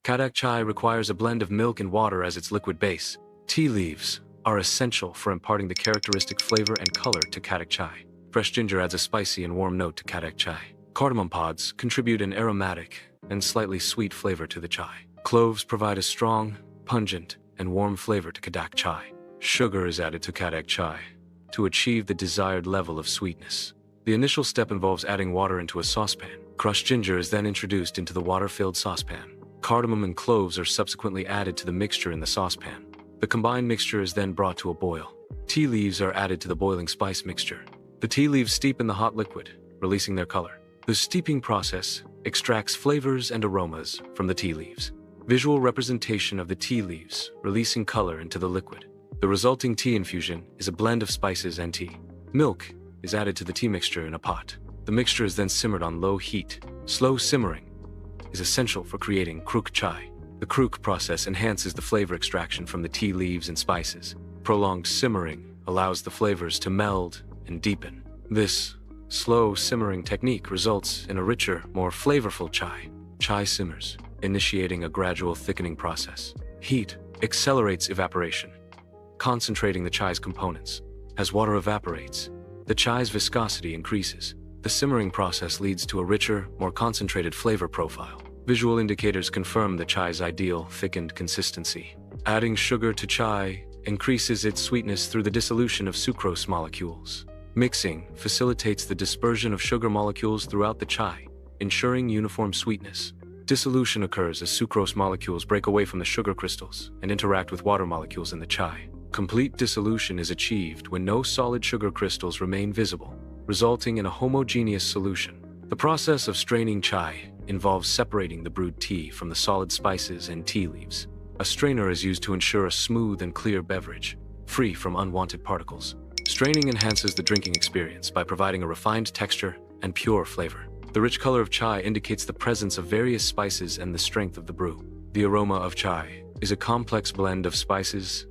Kadak Chai requires a blend of milk and water as its liquid base. Tea leaves are essential for imparting the characteristic flavor and color to Kadak Chai. Fresh ginger adds a spicy and warm note to Kadak Chai. Cardamom pods contribute an aromatic and slightly sweet flavor to the chai. Cloves provide a strong, pungent, and warm flavor to Kadak Chai. Sugar is added to Kadak Chai to achieve the desired level of sweetness. The initial step involves adding water into a saucepan. Crushed ginger is then introduced into the water-filled saucepan. Cardamom and cloves are subsequently added to the mixture in the saucepan. The combined mixture is then brought to a boil. Tea leaves are added to the boiling spice mixture. The tea leaves steep in the hot liquid, releasing their color. The steeping process extracts flavors and aromas from the tea leaves. Visual representation of the tea leaves releasing color into the liquid. The resulting tea infusion is a blend of spices and tea. Milk is added to the tea mixture in a pot. The mixture is then simmered on low heat. Slow simmering is essential for creating kruk chai. The kruk process enhances the flavor extraction from the tea leaves and spices. Prolonged simmering allows the flavors to meld and deepen. This slow simmering technique results in a richer, more flavorful chai. Chai simmers, initiating a gradual thickening process. Heat accelerates evaporation, concentrating the chai's components. As water evaporates, the chai's viscosity increases. The simmering process leads to a richer, more concentrated flavor profile. Visual indicators confirm the chai's ideal, thickened consistency. Adding sugar to chai increases its sweetness through the dissolution of sucrose molecules. Mixing facilitates the dispersion of sugar molecules throughout the chai, ensuring uniform sweetness. Dissolution occurs as sucrose molecules break away from the sugar crystals and interact with water molecules in the chai. Complete dissolution is achieved when no solid sugar crystals remain visible, resulting in a homogeneous solution. The process of straining chai involves separating the brewed tea from the solid spices and tea leaves. A strainer is used to ensure a smooth and clear beverage, free from unwanted particles. Straining enhances the drinking experience by providing a refined texture and pure flavor. The rich color of chai indicates the presence of various spices and the strength of the brew. The aroma of chai is a complex blend of spices,